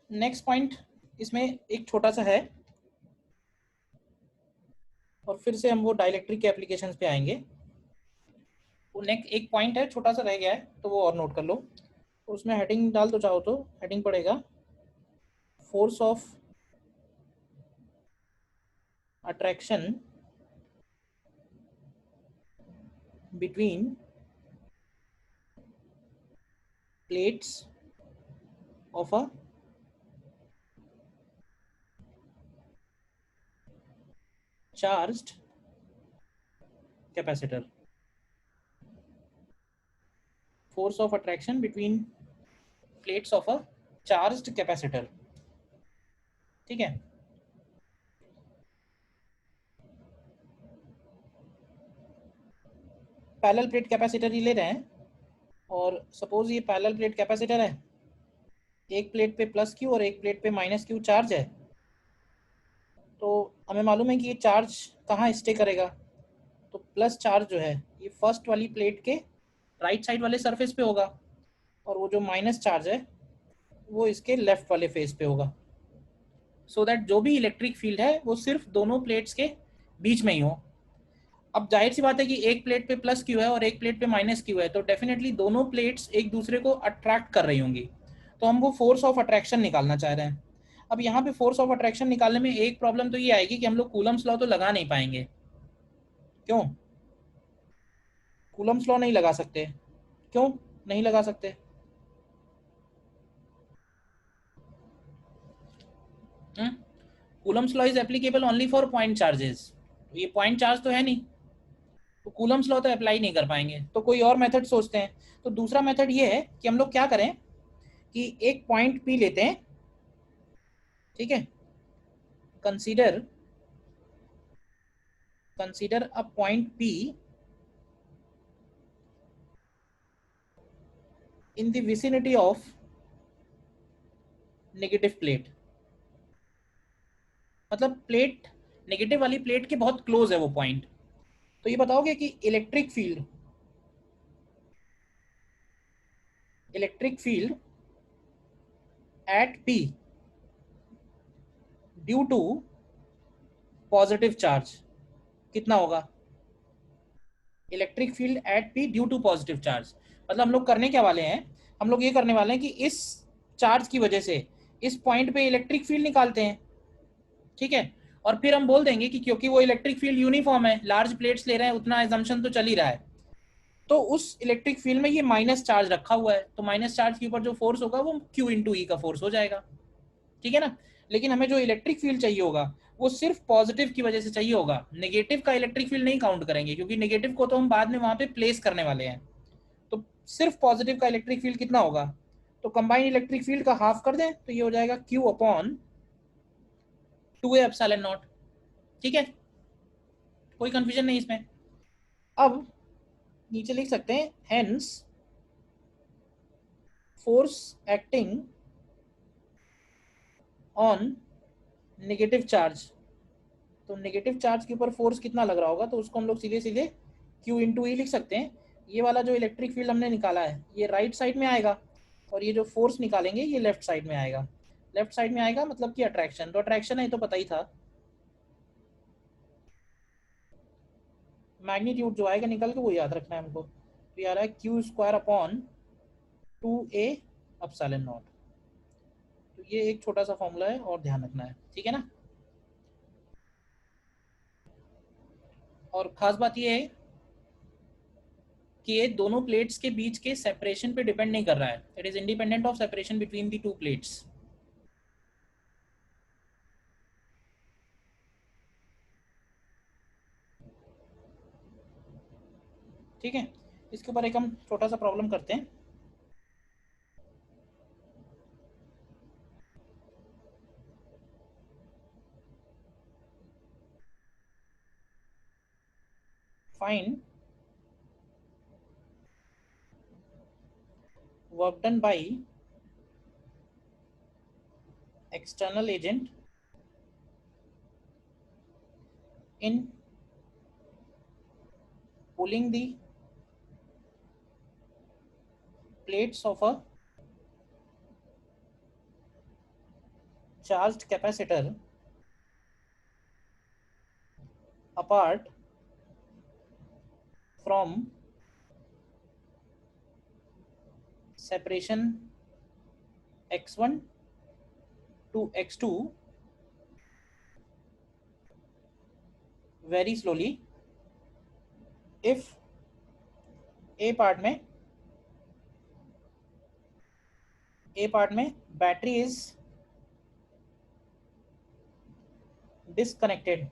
Next point इसमें एक छोटा सा है, और फिर से हम वो डाइलेक्ट्रिक के एप्लीकेशंस पे आएंगे। वो नेक्स्ट एक पॉइंट है, छोटा सा रह गया है, तो वो और नोट कर लो। उसमें हेडिंग डाल दो, चाहो तो हेडिंग पड़ेगा force of attraction between plates of a charged capacitor. Force of attraction between plates of a charged capacitor. ठीक है, पैरेलल प्लेट कैपेसिटर ही ले रहे हैं, और सपोज ये पैरेलल प्लेट कैपेसिटर है, एक प्लेट पे प्लस क्यू और एक प्लेट पे माइनस क्यू चार्ज है। तो हमें मालूम है कि ये चार्ज कहाँ स्टे करेगा, तो प्लस चार्ज जो है ये फर्स्ट वाली प्लेट के राइट साइड वाले सरफेस पे होगा, और वो जो माइनस चार्ज है वो इसके लेफ्ट वाले फेस पे होगा। सो दैट जो भी इलेक्ट्रिक फील्ड है वो सिर्फ दोनों प्लेट्स के बीच में ही हो। अब जाहिर सी बात है कि एक प्लेट पे प्लस क्यू है और एक प्लेट पे माइनस क्यू है, तो डेफिनेटली दोनों प्लेट्स एक दूसरे को अट्रैक्ट कर रही होंगी। तो हम वो फोर्स ऑफ अट्रैक्शन निकालना चाह रहे हैं। अब यहाँ पे फोर्स ऑफ अट्रैक्शन निकालने में एक प्रॉब्लम तो ये आएगी कि हम लोग कूलम्स लॉ तो लगा नहीं पाएंगे। क्यों? कूलम्स लॉ नहीं लगा सकते। क्यों नहीं लगा सकते? Coulomb's law is applicable only for point charges. ये पॉइंट चार्ज तो है नहीं, तो कूलम्स लॉ तो अप्लाई नहीं कर पाएंगे, तो कोई और मेथड सोचते हैं। तो दूसरा मेथड ये है कि हम लोग क्या करें कि एक पॉइंट पी लेते हैं, ठीक है, consider consider a point P in the vicinity of negative plate. मतलब प्लेट, नेगेटिव वाली प्लेट के बहुत क्लोज है वो पॉइंट। तो ये बताओगे कि electric field at P due to positive charge कितना होगा? Electric field at P due to positive charge, मतलब हम लोग करने क्या वाले हैं, हम लोग ये करने वाले हैं कि इस चार्ज की वजह से इस पॉइंट पे इलेक्ट्रिक फील्ड निकालते हैं। ठीक है, और फिर हम बोल देंगे कि क्योंकि वो इलेक्ट्रिक फील्ड यूनिफॉर्म है, लार्ज प्लेट्स ले रहे हैं, उतना एजम्पशन तो चल ही रहा है, तो उस इलेक्ट्रिक फील्ड में ये माइनस चार्ज रखा हुआ है, तो माइनस चार्ज के ऊपर जो फोर्स होगा वो क्यू इंटू ई का फोर्स हो जाएगा। ठीक है ना? लेकिन हमें जो इलेक्ट्रिक फील्ड चाहिए होगा वो सिर्फ पॉजिटिव की वजह से चाहिए होगा, नेगेटिव का इलेक्ट्रिक फील्ड नहीं काउंट करेंगे, क्योंकि नेगेटिव को तो हम बाद में वहां पे प्लेस करने वाले हैं। तो सिर्फ पॉजिटिव का इलेक्ट्रिक फील्ड कितना होगा, तो कंबाइंड इलेक्ट्रिक फील्ड का हाफ कर दें तो ये हो जाएगा Q upon 2a epsilon not. ठीक है, कोई कंफ्यूजन नहीं इसमें। अब नीचे लिख सकते हैं hence force acting on negative charge. तो नेगेटिव चार्ज के ऊपर फोर्स कितना लग रहा होगा, तो उसको हम लोग सीधे सीधे क्यू इंटू ई लिख सकते हैं। ये वाला जो इलेक्ट्रिक फील्ड हमने निकाला है ये राइट साइड में आएगा, और ये जो फोर्स निकालेंगे ये लेफ्ट साइड में आएगा। लेफ्ट साइड में आएगा मतलब कि अट्रैक्शन, तो अट्रैक्शन है तो पता ही था, मैग्नीट्यूड जो आएगा निकल के वो याद रखना है हमको। तो ये आ रहा है Q square upon 2a epsilon not. तो ये एक छोटा सा फॉर्मूला है और ध्यान रखना है, ठीक है ना? और खास बात ये है कि ये दोनों प्लेट्स के बीच के सेपरेशन पे डिपेंड नहीं कर रहा है, it is independent of separation between the two plates. ठीक है, इसके ऊपर एक हम छोटा सा प्रॉब्लम करते हैं। Find work done by external agent in pulling the plates of a charged capacitor apart from separation x1 to x2 very slowly if a part में battery is disconnected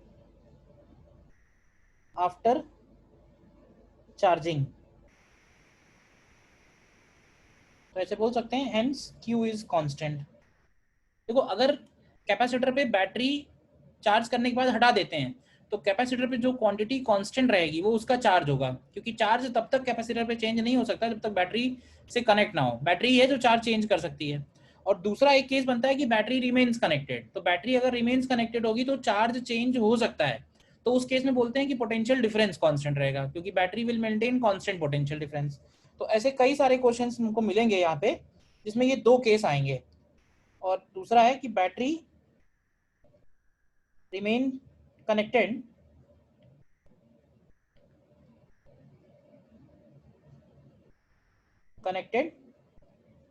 after charging. तो ऐसे बोल सकते हैं hence Q is constant. देखो अगर capacitor पे battery charge करने के बाद हटा देते हैं तो कैपेसिटर पे जो क्वांटिटी कांस्टेंट रहेगी वो उसका चार्ज होगा, क्योंकि चार्ज तब तक कैपेसिटर पे चेंज नहीं हो सकता जब तक बैटरी से कनेक्ट ना हो। बैटरी है जो चार्ज चेंज कर सकती है। और दूसरा एक केस बनता है कि बैटरी रिमेन्स कनेक्टेड। तो बैटरी अगर रिमेन्स कनेक्टेड होगी तो चार्ज चेंज हो सकता है, तो उस केस में बोलते हैं कि पोटेंशियल डिफरेंस कांस्टेंट रहेगा, क्योंकि battery will maintain constant potential difference. तो ऐसे कई सारे क्वेश्चंस हमको मिलेंगे यहाँ पे जिसमें ये दो केस आएंगे। और दूसरा है कि battery remain connected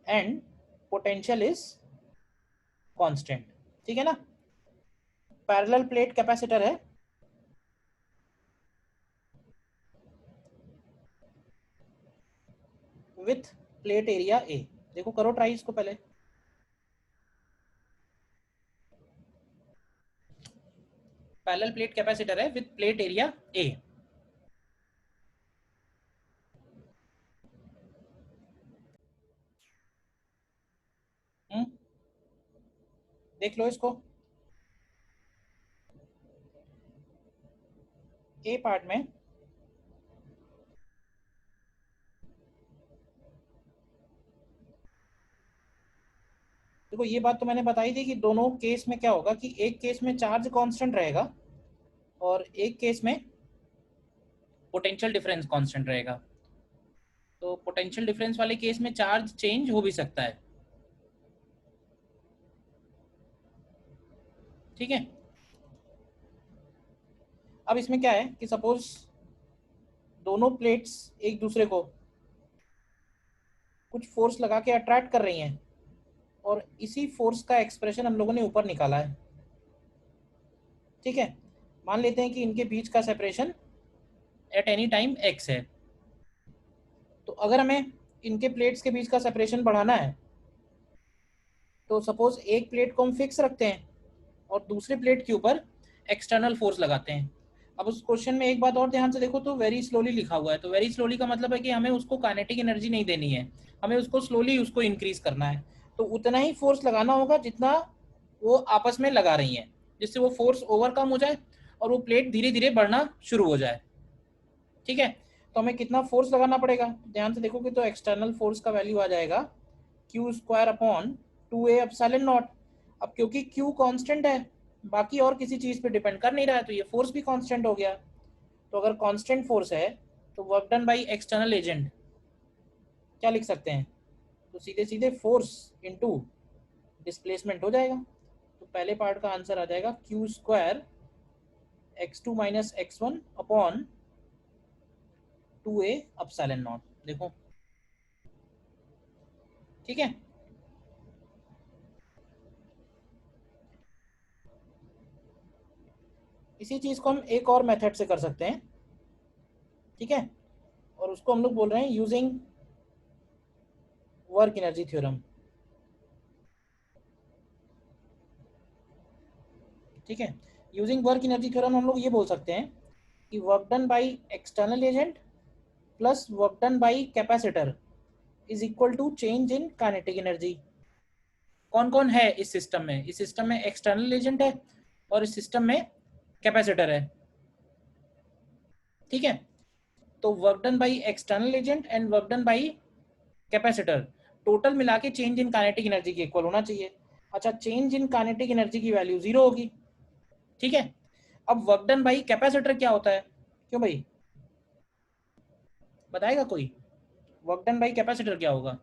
and potential is constant. ठीक है ना। पैरेलल प्लेट कैपेसिटर है विथ प्लेट एरिया ए। देखो करो ट्राई इसको पहले। पैरेलल प्लेट कैपेसिटर है विथ प्लेट एरिया ए। देख लो इसको। ए पार्ट में देखो ये बात तो मैंने बताई थी कि दोनों केस में क्या होगा कि एक केस में चार्ज कांस्टेंट रहेगा और एक केस में पोटेंशियल डिफरेंस कांस्टेंट रहेगा। तो पोटेंशियल डिफरेंस वाले केस में चार्ज चेंज हो भी सकता है। ठीक है। अब इसमें क्या है कि सपोज दोनों प्लेट्स एक दूसरे को कुछ फोर्स लगा के अट्रैक्ट कर रही हैं और इसी फोर्स का एक्सप्रेशन हम लोगों ने ऊपर निकाला है। ठीक है। मान लेते हैं कि इनके बीच का separation at any time x है। तो अगर हमें इनके प्लेट्स के बीच का सेपरेशन बढ़ाना है तो सपोज एक प्लेट को हम फिक्स रखते हैं और दूसरे प्लेट के ऊपर एक्सटर्नल फोर्स लगाते हैं। अब उस क्वेश्चन में एक बात और ध्यान से देखो तो वेरी स्लोली लिखा हुआ है। तो वेरी स्लोली का मतलब है कि हमें उसको काइनेटिक एनर्जी नहीं देनी है, हमें उसको स्लोली उसको इंक्रीज करना है। तो उतना ही फोर्स लगाना होगा जितना वो आपस में लगा रही हैं, जिससे वो फोर्स ओवरकम हो जाए और वो प्लेट धीरे धीरे बढ़ना शुरू हो जाए। ठीक है। तो हमें कितना फोर्स लगाना पड़ेगा ध्यान से देखोगे तो एक्सटर्नल फोर्स का वैल्यू आ जाएगा Q square upon 2a epsilon not. अब क्योंकि क्यू कांस्टेंट है, बाकी और किसी चीज पे डिपेंड कर नहीं रहा है, तो ये फोर्स भी कांस्टेंट हो गया। तो अगर कांस्टेंट फोर्स है तो work done by external agent क्या लिख सकते हैं, तो सीधे सीधे फोर्स इनटू डिस्प्लेसमेंट हो जाएगा। तो पहले पार्ट का आंसर आ जाएगा Q square x2 minus x1 upon 2a epsilon not. देखो ठीक है। इसी चीज को हम एक और मेथड से कर सकते हैं। ठीक है। और उसको हम लोग बोल रहे हैं यूजिंग वर्क एनर्जी थ्योरम। ठीक है। यूजिंग वर्क एनर्जी थ्योरम हम लोग ये बोल सकते हैं कि work done by external agent plus work done by capacitor is equal to change in kinetic energy. कौन कौन है इस सिस्टम में, इस सिस्टम में एक्सटर्नल एजेंट है और इस सिस्टम में कैपेसिटर है। ठीक है। तो work done by external agent and work done by capacitor total मिला के चेंज इन काइनेटिक एनर्जी के इक्वल होना चाहिए। अच्छा चेंज इन काइनेटिक एनर्जी की वैल्यू 0 होगी। ठीक है। अब वर्क डन बाई कैपेसिटर क्या होता है, क्यों भाई बताएगा कोई, वर्क डन बाई कैपेसिटर क्या होगा।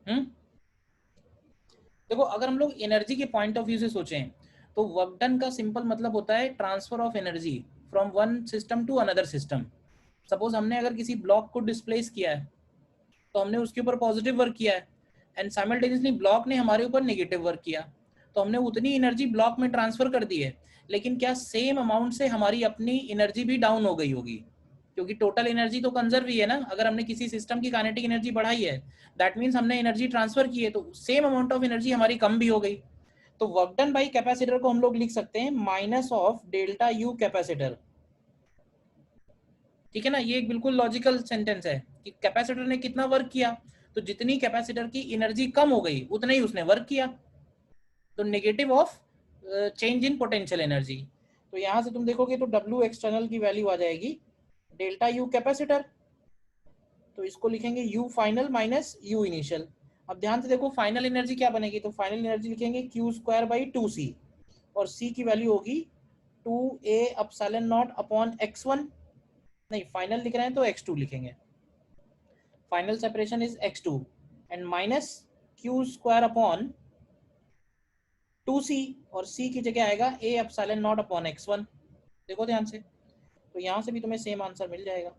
हम्म देखो अगर हम लोग एनर्जी के पॉइंट ऑफ व्यू से सोचें तो वर्क डन का सिंपल मतलब होता है transfer of energy from one system to another system. Suppose हमने अगर किसी ब्लॉक को डिस्प्लेस किया है तो हमने उसके ऊपर पॉजिटिव वर्क किया है, एंड साइमल्टेनियसली ब्लॉक ने हमारे ऊपर नेगेटिव वर्क किया, तो हमने उतनी एनर्जी ब्लॉक में ट्रांसफर कर दी है। लेकिन क्या सेम अमाउंट से हमारी अपनी एनर्जी भी डाउन हो गई होगी? क्योंकि टोटल एनर्जी तो कंजर्व ही है ना। अगर हमने किसी सिस्टम की काइनेटिक एनर्जी बढ़ाई है, दैट मीन्स हमने एनर्जी ट्रांसफर की है, तो सेम अमाउंट ऑफ एनर्जी हमारी कम भी हो गई। तो वर्क डन बाई कैपेसिटर को हम लोग लिख सकते हैं minus of delta U capacitor. ठीक है ना, ये एक बिल्कुल लॉजिकल सेंटेंस है कि कैपेसिटर ने कितना वर्क किया, तो जितनी कैपेसिटर की एनर्जी कम हो गई उतना ही उसने वर्क किया, तो negative of change in potential energy. तो यहां से तुम देखोगे तो W एक्सटर्नल की वैल्यू आ जाएगी डेल्टा यू कैपेसिटर, तो इसको लिखेंगे U final minus U initial. अब ध्यान से देखो फाइनल एनर्जी क्या बनेगी, तो फाइनल एनर्जी लिखेंगे Q स्क्वायर बाई 2C, और C की वैल्यू होगी 2A epsilon naught upon x1, नहीं फाइनल लिख रहे हैं तो x2 लिखेंगे, final separation is x2, and minus Q square upon 2C, और C की जगह आएगा A epsilon naught upon x1। देखो ध्यान से, तो यहां से भी तुम्हें सेम आंसर मिल जाएगा।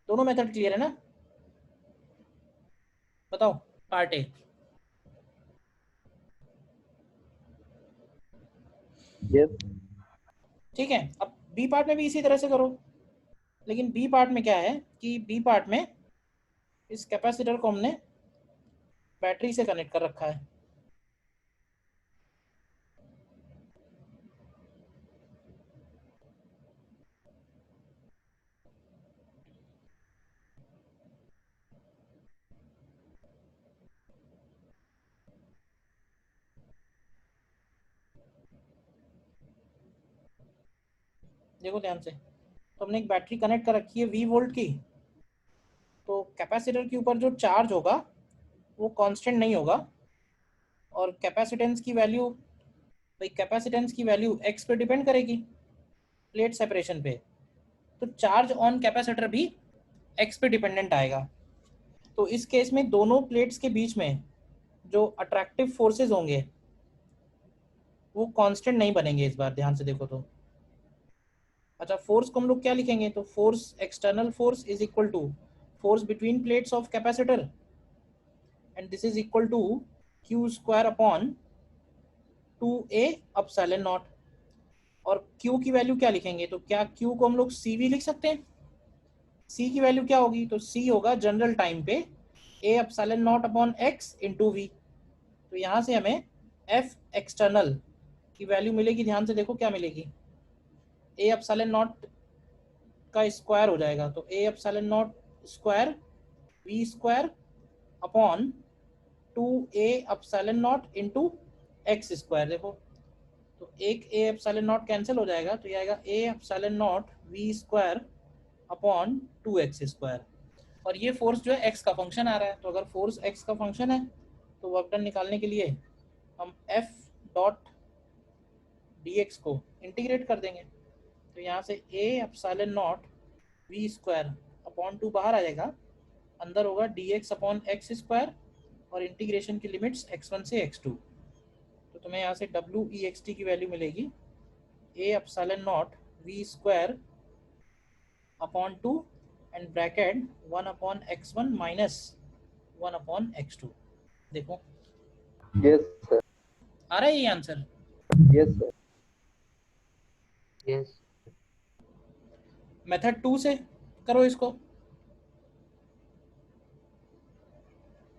दोनों मेथड क्लियर है ना? बताओ पार्ट ए। यस। ठीक है, अब बी पार्ट में भी इसी तरह से करो, लेकिन बी पार्ट में क्या है कि बी पार्ट में इस कैपेसिटर को हमने बैटरी से कनेक्ट कर रखा है। देखो ध्यान से, तो हमने एक बैटरी कनेक्ट कर रखी है 20 वोल्ट की, तो कैपेसिटर के ऊपर जो चार्ज होगा वो कांस्टेंट नहीं होगा, और कैपेसिटेंस की वैल्यू, भाई कैपेसिटेंस की वैल्यू एक्स पे डिपेंड करेगी प्लेट सेपरेशन पे, तो चार्ज ऑन कैपेसिटर भी एक्स पे डिपेंडेंट आएगा। तो इस केस में दोनों प्लेट्स के बीच में जो अट्रैक्टिव फोर्सेस होंगे वो कांस्टेंट नहीं बनेंगे इस बार, ध्यान से देखो तो। अच्छा, फोर्स को हम लोग क्या लिखेंगे, तो force external force is equal to force between plates of capacitor, and this is equal to Q square upon 2A epsilon naught. और Q की वैल्यू क्या लिखेंगे, तो क्या Q को हम लोग CV लिख सकते हैं? C की वैल्यू क्या होगी, तो C होगा जनरल टाइम पे A epsilon naught upon x into V। तो यहाँ से हमें F एक्सटर्नल की वैल्यू मिलेगी, ध्यान से देखो क्या मिलेगी, A एप्सिलॉन नॉट का स्क्वायर हो जाएगा, तो A epsilon not square V square upon 2A epsilon not into x square. देखो तो एक A एप्सिलॉन नॉट कैंसिल हो जाएगा, तो ये आएगा A epsilon not V square upon 2x square. और ये फोर्स जो है x का फंक्शन आ रहा है, तो अगर फोर्स x का फंक्शन है तो वर्क डन निकालने के लिए हम F डॉट dx को इंटीग्रेट कर देंगे, तो यहाँ से A epsilon not V square upon 2 बाहर आ जाएगा, अंदर होगा dx अपॉन एक्स स्क्वायर, और इंटीग्रेशन की लिमिट्स x1 से x2, तो तुम्हें यहाँ से WEXT की वैल्यू मिलेगी A epsilon not V square upon 2 and bracket 1 upon x1 minus 1 upon x2। देखो यस सर। आ रहा है ये answer? Yes sir. Yes. Method 2 से करो इसको।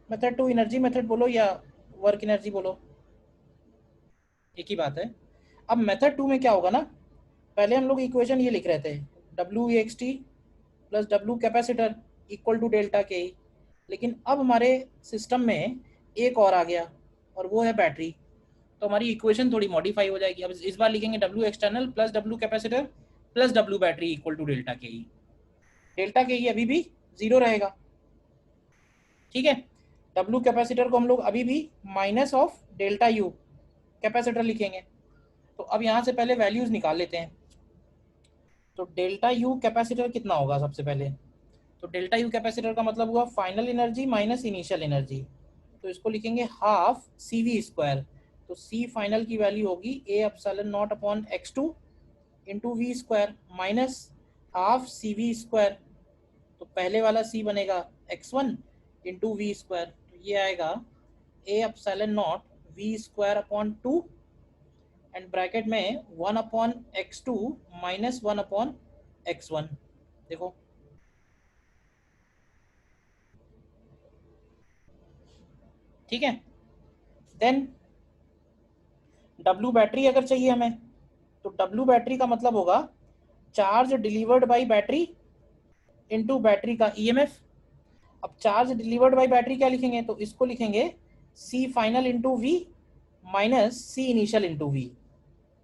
मेथड 2 एनर्जी मेथड बोलो या वर्क एनर्जी बोलो, एक ही बात है। अब मेथड 2 में क्या होगा ना, पहले हम लोग इक्वेशन ये लिख रहे थे WEXT plus W capacitor equal to delta K, लेकिन अब हमारे सिस्टम में एक और आ गया और वो है बैटरी, तो हमारी इक्वेशन थोड़ी मॉडिफाई हो जाएगी। अब इस बार लिखेंगे W external plus W capacitor plus W battery equal to delta K. Delta K अभी भी 0 रहेगा, ठीक है। W कैपेसिटर को हम लोग अभी भी minus of delta U capacitor लिखेंगे। तो अब यहाँ से पहले वैल्यूज निकाल लेते हैं, तो डेल्टा U कैपेसिटर कितना होगा सबसे पहले, तो डेल्टा U कैपेसिटर का मतलब हुआ final energy minus initial energy, तो इसको लिखेंगे हाफ सी वी स्क्वायर। तो सी फाइनल की वैल्यू होगी A epsilon naught upon x2 into V square minus half C V square. तो पहले वाला सी बनेगा x1 इंटू वी स्क्वायर, तो ये आएगा A epsilon naught V square upon 2 and bracket में 1 upon x2 minus 1 upon x1। देखो ठीक है। देन W बैटरी अगर चाहिए हमें, तो W बैटरी का मतलब होगा charge delivered by battery into battery का ईएमएफ। अब चार्ज डिलीवर्ड बाय बैटरी क्या लिखेंगे, तो इसको लिखेंगे C final into V minus C initial into V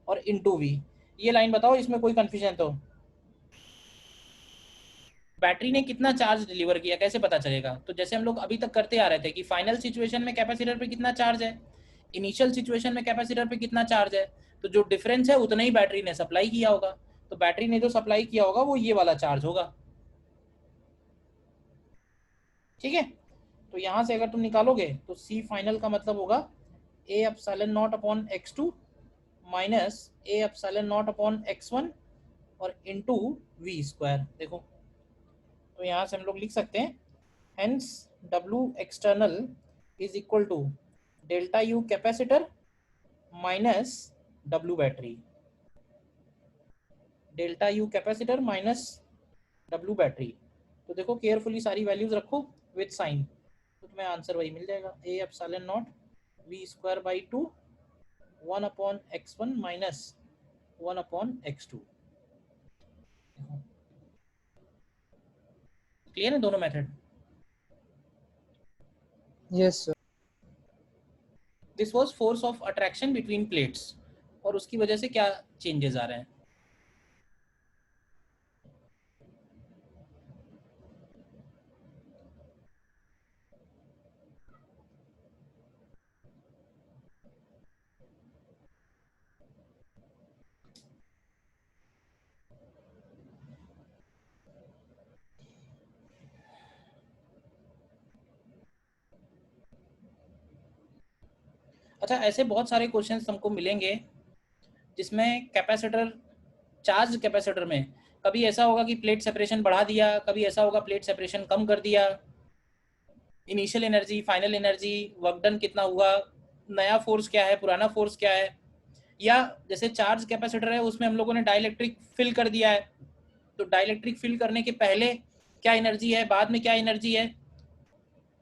और इंटू V। ये लाइन बताओ इसमें कोई कंफ्यूजन तो? बैटरी ने कितना चार्ज डिलीवर किया कैसे पता चलेगा? तो जैसे हम लोग अभी तक करते आ रहे थे कि फाइनल सिचुएशन में कैपेसिटर पे कितना चार्ज है, इनिशियल सिचुएशन में कैपेसिटर पे कितना चार्ज है, तो जो डिफरेंस है उतना ही बैटरी ने सप्लाई किया होगा। तो बैटरी ने जो सप्लाई किया होगा वो ये वाला चार्ज होगा। ठीक है, तो यहां से अगर तुम निकालोगे तो सी फाइनल का मतलब होगा ए epsilon naught upon x2 minus ए एप्सिलॉन नॉट अपॉन x1 और इनटू वी स्क्वायर। देखो तो यहाँ से हम लोग लिख सकते हैं hence W external is equal to delta U capacitor minus W battery. Delta U capacitor minus W battery. तो देखो केयरफुली सारी वैल्यूज रखो विद साइन, तो तुम्हें आंसर वही मिल जाएगा A epsilon naught V square by 2 1 upon x1 minus 1 upon x2। Clear है दोनों method? Yes sir. This was force of attraction between plates, और उसकी वजह से क्या चेंजेस आ रहे हैं। अच्छा, ऐसे बहुत सारे क्वेश्चंस हमको मिलेंगे जिसमें कैपेसिटर, चार्ज कैपेसिटर में कभी ऐसा होगा कि प्लेट सेपरेशन बढ़ा दिया, कभी ऐसा होगा प्लेट सेपरेशन कम कर दिया, initial energy final energy work done कितना हुआ, नया फोर्स क्या है पुराना फोर्स क्या है, या जैसे चार्ज कैपेसिटर है उसमें हम लोगों ने डाइलेक्ट्रिक फिल कर दिया है, तो डाइलेक्ट्रिक फिल करने के पहले क्या एनर्जी है, बाद में क्या एनर्जी है,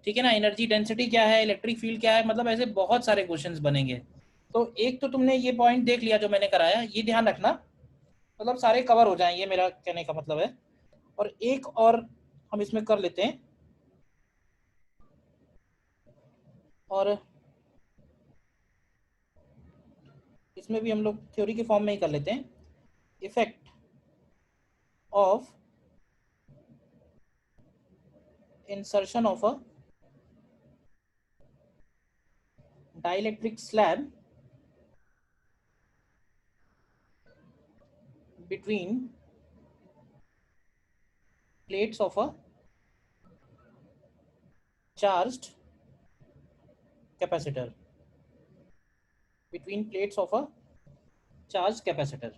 ठीक है ना, एनर्जी डेंसिटी क्या है, इलेक्ट्रिक फील्ड क्या है, मतलब ऐसे बहुत सारे क्वेश्चंस बनेंगे। तो एक तो तुमने ये पॉइंट देख लिया जो मैंने कराया, ये ध्यान रखना, मतलब सारे कवर हो जाएं, ये मेरा कहने का मतलब है। और एक और हम इसमें कर लेते हैं, और इसमें भी हम लोग थ्योरी के फॉर्म में ही कर लेते हैं। Effect of insertion of a dielectric slab between plates of a charged capacitor, between plates of a charged capacitor।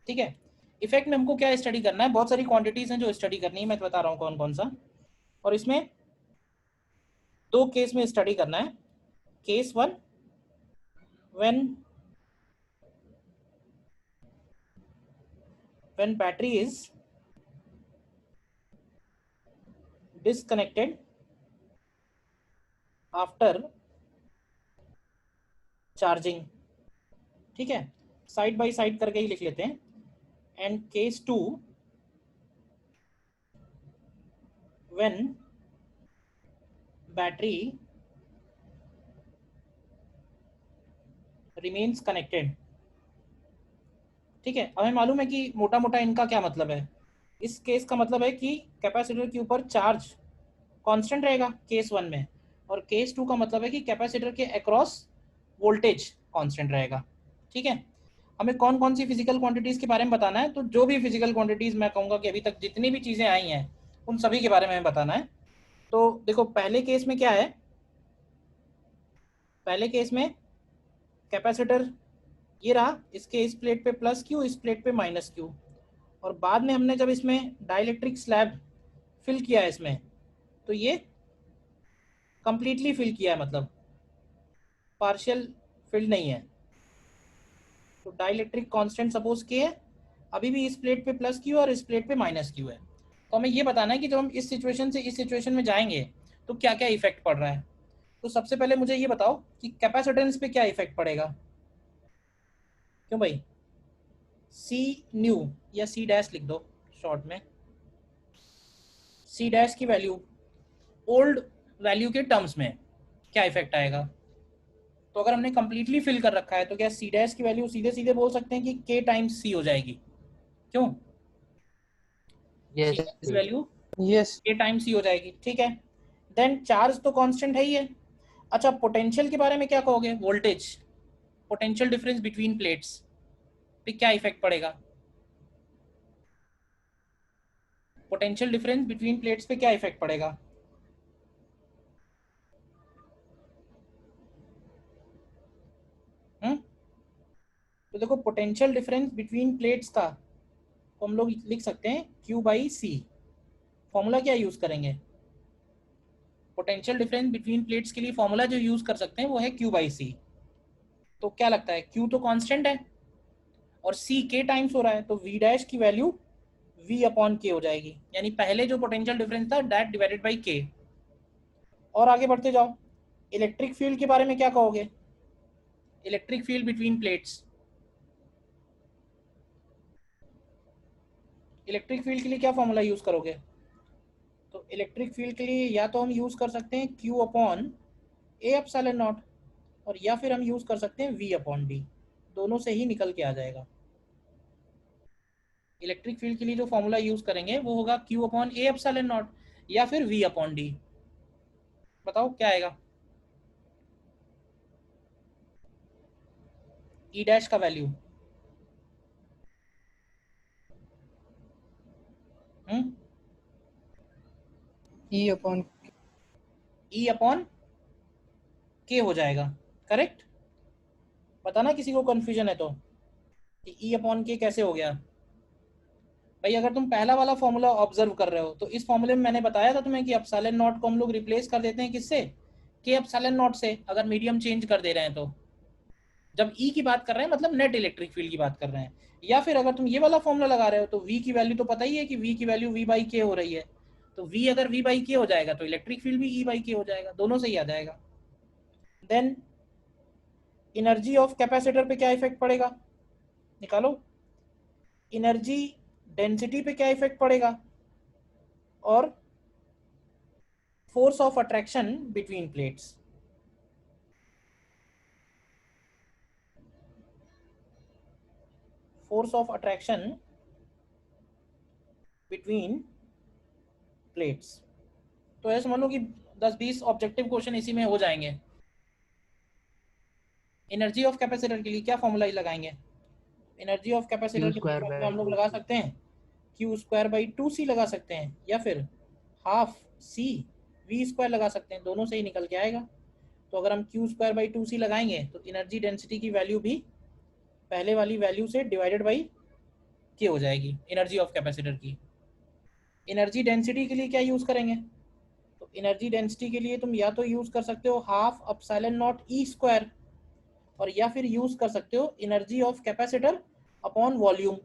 ठीक है, इफेक्ट में हमको क्या स्टडी करना है, बहुत सारी क्वांटिटीज हैं जो स्टडी करनी है, मैं बता रहा हूँ कौन कौन सा, और इसमें दो केस में स्टडी करना है। Case one, when battery is disconnected after charging. ठीक है, साइड बाय साइड करके ही लिख लेते हैं। And case two, when battery remains connected. ठीक है, हमें मालूम है कि मोटा मोटा इनका क्या मतलब है। इस केस का मतलब है कि कैपेसिटर के ऊपर चार्ज कांस्टेंट रहेगा केस वन में, और केस टू का मतलब है कि कैपेसिटर के अक्रॉस वोल्टेज कांस्टेंट रहेगा। ठीक है, हमें कौन कौन सी फिजिकल क्वांटिटीज के बारे में बताना है, तो जो भी फिजिकल क्वांटिटीज मैं कहूँगा कि अभी तक जितनी भी चीज़ें आई हैं उन सभी के बारे में बताना है। तो देखो पहले केस में क्या है पहले केस में कैपेसिटर ये रहा, इसके इस प्लेट पे प्लस क्यू, इस प्लेट पे माइनस क्यू, और बाद में हमने जब इसमें डाइलेक्ट्रिक स्लैब फिल किया है इसमें, तो ये कंप्लीटली फिल किया है, मतलब पार्शियल फिल नहीं है। तो डाइलेक्ट्रिक कांस्टेंट सपोज के है, अभी भी इस प्लेट पे प्लस क्यू और इस प्लेट पे माइनस क्यू है। तो हमें ये बताना है कि जब हम इस सिचुएशन से इस सिचुएशन में जाएंगे तो क्या क्या इफेक्ट पड़ रहा है। तो सबसे पहले मुझे ये बताओ कि कैपेसिटेंस पे क्या इफेक्ट पड़ेगा। क्यों भाई, सी न्यू या सी डैश लिख दो शॉर्ट में, सी डैश की वैल्यू ओल्ड वैल्यू के टर्म्स में क्या इफेक्ट आएगा। तो अगर हमने कंप्लीटली फिल कर रखा है तो क्या सी डैश की वैल्यू सीधे सीधे बोल सकते हैं कि के टाइम्स सी हो जाएगी। क्यों, सी यस डैश की वैल्यू यस के टाइम्स सी हो जाएगी, ठीक है। देन चार्ज तो कांस्टेंट है ही है। अच्छा, पोटेंशियल के बारे में क्या कहोगे, voltage, potential difference between plates पे क्या इफेक्ट पड़ेगा। पोटेंशियल डिफरेंस बिटवीन प्लेट्स पे क्या इफेक्ट पड़ेगा। तो देखो पोटेंशियल डिफरेंस बिटवीन प्लेट्स का तो हम लोग लिख सकते हैं Q बाई सी। फॉर्मूला क्या यूज करेंगे, पोटेंशियल डिफरेंस बिटवीन प्लेट्स के लिए फॉर्मूला जो यूज कर सकते हैं वो है Q बाई सी। तो क्या लगता है, Q तो कांस्टेंट है और C के टाइम्स हो रहा है, तो V डैश की वैल्यू V अपॉन के हो जाएगी, यानी पहले जो पोटेंशियल डिफरेंस था दैट डिवाइडेड बाई के। और आगे बढ़ते जाओ, इलेक्ट्रिक फील्ड के बारे में क्या कहोगे, electric field between plates, electric field के लिए क्या फॉर्मूला यूज करोगे। तो इलेक्ट्रिक फील्ड के लिए या तो हम यूज कर सकते हैं Q अपॉन ए एप्सिलॉन नॉट, और या फिर हम यूज कर सकते हैं V अपॉन डी, दोनों से ही निकल के आ जाएगा। इलेक्ट्रिक फील्ड के लिए जो फॉर्मूला यूज करेंगे वो होगा Q upon A epsilon not या फिर V अपॉन डी। बताओ क्या आएगा, ई डैश का वैल्यू ई अपॉन ई अपॉन के हो जाएगा, करेक्ट। बताना किसी को कंफ्यूजन है तो कि ई अपॉन के कैसे हो गया। भाई अगर तुम पहला वाला फॉर्मूला ऑब्जर्व कर रहे हो तो इस फॉर्मूले में मैंने बताया था तुम्हें कि एप्सिलॉन नॉट को हम लोग रिप्लेस कर देते हैं किससे, के एप्सिलॉन नॉट से, अगर मीडियम चेंज कर दे रहे हैं तो। जब ई की बात कर रहे हैं मतलब नेट इलेक्ट्रिक फील्ड की बात कर रहे हैं। या फिर अगर तुम ये वाला फॉर्मूला लगा रहे हो तो वी की वैल्यू तो पता ही है कि वी की वैल्यू वी बाई के हो रही है, तो वी अगर वी बाई के हो जाएगा तो इलेक्ट्रिक फील्ड भी ई बाई के हो जाएगा, दोनों से ही आ जाएगा। देन एनर्जी ऑफ कैपेसिटर पे क्या इफेक्ट पड़ेगा, निकालो। एनर्जी डेंसिटी पे क्या इफेक्ट पड़ेगा, और force of attraction between plates. Force of attraction between plates. तो ऐसे मान लो कि 10-20 ऑब्जेक्टिव क्वेश्चन इसी में हो जाएंगे। एनर्जी ऑफ कैपेसिटर के लिए क्या फॉर्मूला लगाएंगे, एनर्जी ऑफ कैपेसिटर क्यू के लिए स्क्वायर फॉर्मूला बाय हम लोग टू लगा सी। सकते हैं क्यू स्क्वायर बाई टू सी लगा सकते हैं, या फिर हाफ सी वी स्क्वायर लगा सकते हैं, दोनों से ही निकल के आएगा। तो अगर हम क्यू स्क्वायर बाई टू सी लगाएंगे तो एनर्जी डेंसिटी की वैल्यू भी पहले वाली वैल्यू से डिवाइडेड बाई के हो जाएगी एनर्जी ऑफ कैपेसिटर की। एनर्जी डेंसिटी के लिए क्या यूज़ करेंगे, तो एनर्जी डेंसिटी के लिए तुम या तो यूज़ कर सकते हो half epsilon naught E square, और या फिर यूज़ कर सकते हो energy of capacitor upon volume,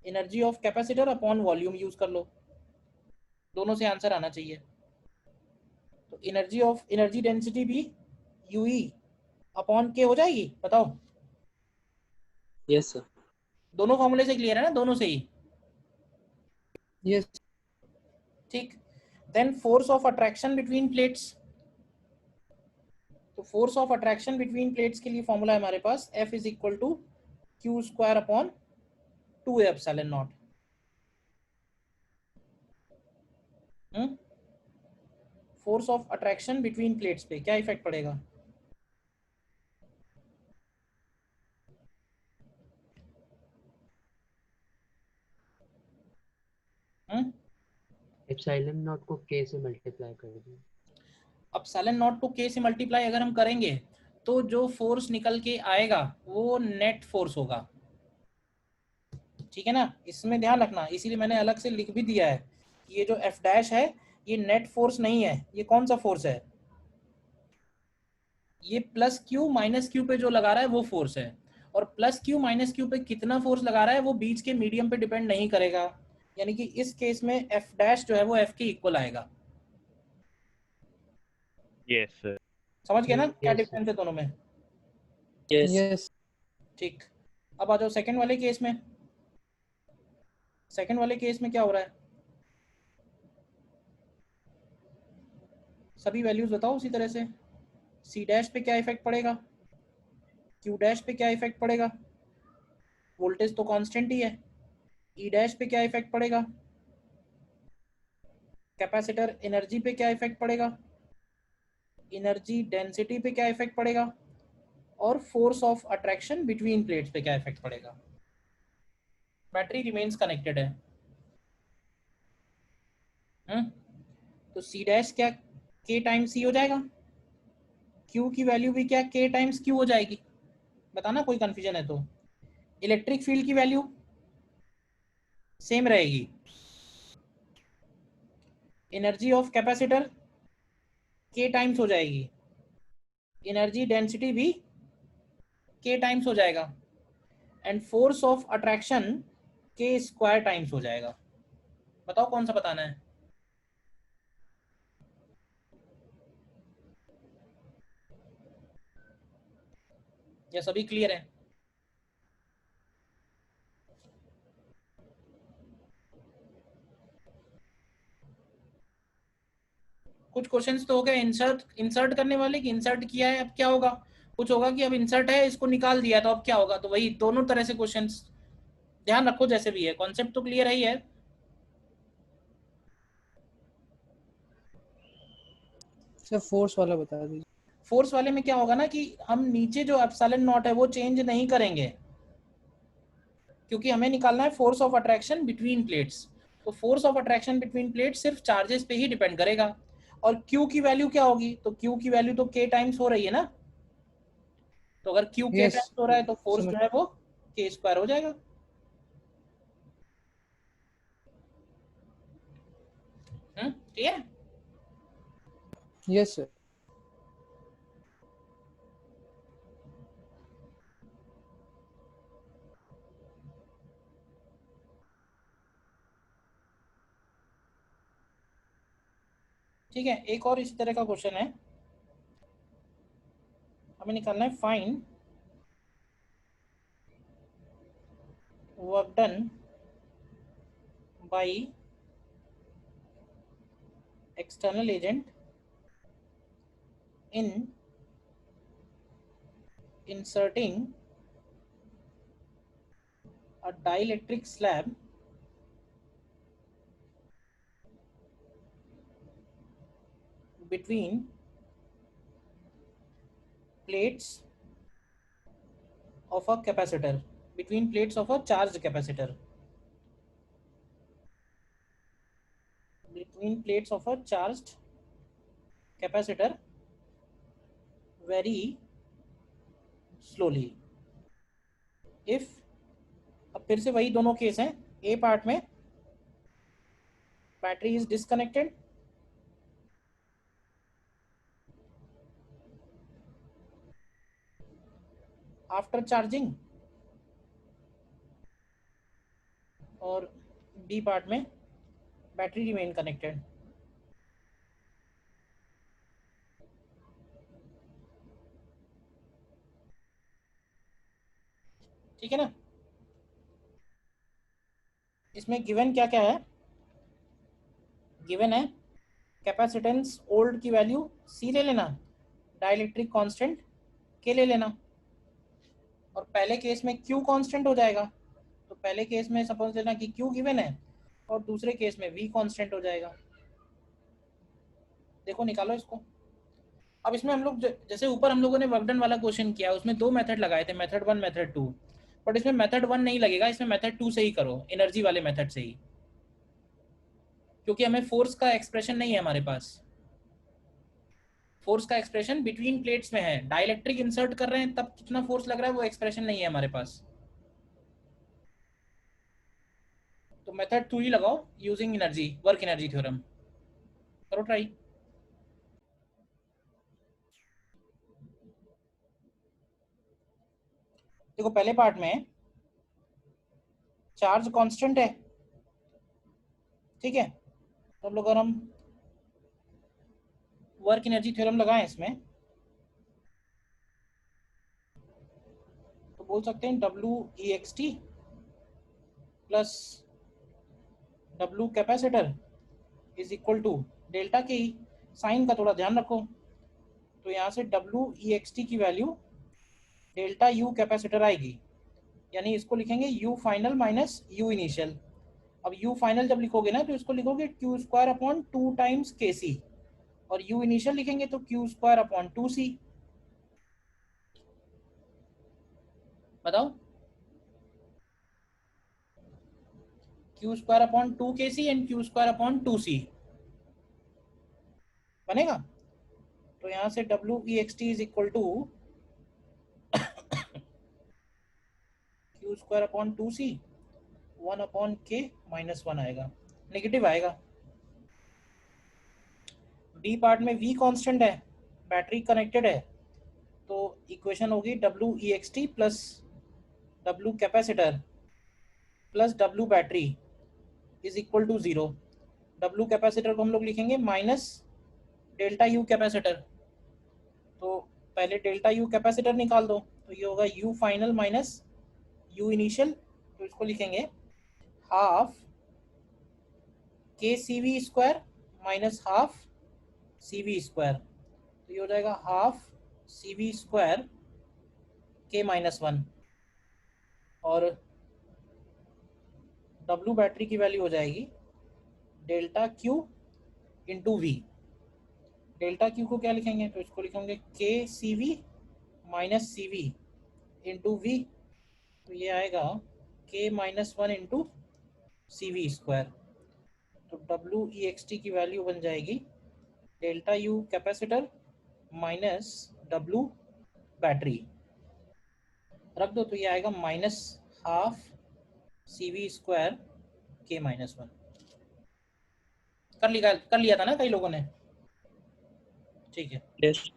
energy of capacitor upon volume use कर लो, दोनों से आंसर आना चाहिए। तो एनर्जी ऑफ एनर्जी डेंसिटी भी यूई अपॉन के हो जाएगी, बताओ। Yes sir. दोनों फॉर्मूले से क्लियर है ना, दोनों से ही, यस ठीक। Then force of attraction between plates, तो force of attraction between plates के लिए फॉर्मूला है हमारे पास F is equal to Q square upon two epsilon naught. Force of attraction between plates पे क्या इफेक्ट पड़ेगा, एप्सिलॉन नॉट को के से मल्टीप्लाई कर दिया। अब एप्सिलॉन नॉट टू के से मल्टीप्लाई अगर हम करेंगे तो जो फोर्स निकल के आएगा वो नेट फोर्स होगा, ठीक है ना। इसमें ध्यान रखना, इसीलिए मैंने अलग से लिख भी दिया है कि ये जो एफ डैश है ये नेट फोर्स नहीं है, ये कौन सा फोर्स है, ये प्लस क्यू माइनस क्यू पे जो लगा रहा है वो फोर्स है। और प्लस क्यू माइनस क्यू पे कितना फोर्स लगा रहा है वो बीच के मीडियम पे डिपेंड नहीं करेगा, यानी कि इस केस में एफ डैश जो है वो एफ के इक्वल आएगा। Yes sir. समझ गए ना क्या Yes, डिफरेंस है दोनों में? yes, yes, ठीक, अब आ जाओ सेकंड वाले केस में। सेकंड वाले केस में क्या हो रहा है, सभी वैल्यूज बताओ उसी तरह से। सी डैश पे क्या इफेक्ट पड़ेगा, क्यू डैश पे क्या इफेक्ट पड़ेगा, वोल्टेज तो कांस्टेंट ही है। ई डैश पे क्या इफेक्ट पड़ेगा, कैपेसिटर एनर्जी पे क्या इफेक्ट पड़ेगा, एनर्जी डेंसिटी पे क्या इफेक्ट पड़ेगा, और force of attraction between plates पे क्या इफेक्ट पड़ेगा। बैटरी रिमेन्स कनेक्टेड है। तो सी डैश क्या के टाइम्स सी हो जाएगा, क्यू की वैल्यू भी क्या के टाइम्स क्यू हो जाएगी, बताना कोई कंफ्यूजन है तो। इलेक्ट्रिक फील्ड की वैल्यू सेम रहेगी, एनर्जी ऑफ कैपेसिटर के टाइम्स हो जाएगी, एनर्जी डेंसिटी भी के टाइम्स हो जाएगा, एंड फोर्स ऑफ अट्रैक्शन के स्क्वायर टाइम्स हो जाएगा। बताओ कौन सा बताना है। या सभी क्लियर है? कुछ क्वेश्चंस तो हो गए इंसर्ट इंसर्ट करने वाले कि इंसर्ट किया है अब क्या होगा, कुछ होगा कि अब इंसर्ट है इसको निकाल दिया तो अब क्या होगा, तो वही दोनों तरह से क्वेश्चंस ध्यान रखो जैसे भी है, कॉन्सेप्ट तो क्लियर ही है। सर फोर्स वाला बता दीजिए। फोर्स वाले में क्या होगा ना कि हम नीचे जो एप्सिलॉन नॉट है वो चेंज नहीं करेंगे, क्योंकि हमें निकालना है force of attraction between plates. तो force of attraction between plates सिर्फ चार्जेस पे ही डिपेंड करेगा। और क्यू की वैल्यू क्या होगी, तो क्यू की वैल्यू तो के टाइम्स हो रही है ना, तो अगर क्यू के यस टाइम्स हो रहा है तो फोर्स समझ। जो है वो के स्क्वायर हो जाएगा। ठीक है। Yes sir. ठीक है, एक और इसी तरह का क्वेश्चन है, हमें निकालना है find work done by external agent in inserting a dielectric slab between plates of a capacitor, between plates of a charged capacitor, between plates of a charged capacitor very slowly if, अब फिर से वही दोनों case हैं, ए part में battery is disconnected, after charging, और B part में battery remain connected. ठीक है ना। इसमें गिवन क्या क्या है, गिवन है कैपेसिटेंस ओल्ड की वैल्यू सी ले लेना, डाइलेक्ट्रिक कांस्टेंट के ले लेना, और पहले केस में क्यू कांस्टेंट हो जाएगा, तो पहले केस में सपोज लेना कि क्यू गिवन है और दूसरे केस में वी कांस्टेंट हो जाएगा। देखो निकालो इसको। अब इसमें हम लोग जैसे ऊपर हम लोगों ने वर्कडन वाला क्वेश्चन किया उसमें दो मेथड लगाए थे, मेथड 1 मेथड 2, बट इसमें मेथड 1 नहीं लगेगा, इसमें मेथड 2 से ही करो, एनर्जी वाले मेथड से ही, क्योंकि हमें फोर्स का एक्सप्रेशन नहीं है हमारे पास। फोर्स का एक्सप्रेशन बिटवीन प्लेट्स में है, डाइलेक्ट्रिक इंसर्ट कर रहे हैं तब कितना फोर्स लग रहा है वो एक्सप्रेशन नहीं है हमारे पास। तो मेथड 2 ही लगाओ using energy, work energy theorem, करो ट्राई। देखो पहले पार्ट में चार्ज कांस्टेंट है, ठीक है, तो हम लोग अगर हम वर्क एनर्जी थ्योरम लगाएं इसमें तो बोल सकते हैं W E X T plus W capacitor is equal to delta K E. Sign का थोड़ा ध्यान रखो, तो यहाँ से डब्ल्यू ई एक्स टी की वैल्यू डेल्टा यू कैपेसिटर आएगी, यानी इसको लिखेंगे you final minus U initial. अब यू फाइनल जब लिखोगे ना तो इसको लिखोगे क्यू स्क्वायर अपॉन 2 टाइम्स के सी, और यू इनिशियल लिखेंगे तो क्यू स्क्वायर अपॉन 2 सी। बताओ, Q square upon 2 K C and Q square upon 2 C बनेगा। तो यहाँ से W E X T is equal to Q square upon 2 C 1 upon K minus 1 आएगा, नेगेटिव आएगा। डी पार्ट में वी कांस्टेंट है, battery connected है, तो इक्वेशन होगी W E X T plus W capacitor plus W battery is equal to 0। W capacitor को हम लोग लिखेंगे माइनस डेल्टा यू कैपेसिटर, तो पहले डेल्टा यू कैपेसिटर निकाल दो, तो ये होगा U final minus U initial, तो इसको लिखेंगे half K C V square minus half C V square, तो ये हो जाएगा half C V square K minus 1, और डब्ल्यू बैटरी की वैल्यू हो जाएगी delta Q into V. Delta Q को क्या लिखेंगे, तो इसको लिखेंगे K C V minus C V into V, तो ये आएगा K minus 1 into C V square. तो डब्ल्यू ई एक्स टी की वैल्यू बन जाएगी delta U capacitor minus W battery, रख दो, तो ये आएगा minus half C V square K minus 1। कर लिया था ना कई लोगों ने, ठीक है। यस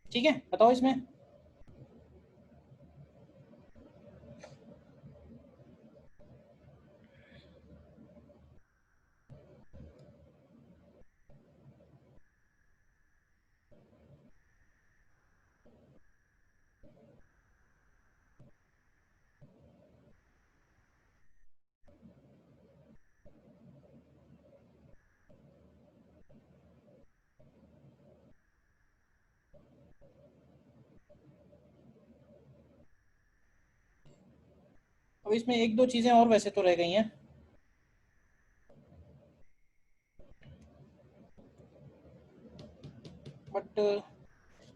ठीक है, बताओ इसमें। अब इसमें एक दो चीजें और वैसे तो रह गई हैं, बट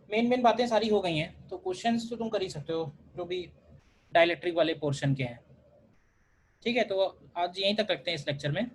मेन बातें सारी हो गई हैं, तो क्वेश्चंस तो तुम कर ही सकते हो जो भी डाइलेक्ट्रिक वाले पोर्शन के हैं। ठीक है, तो आज यहीं तक रखते हैं इस लेक्चर में।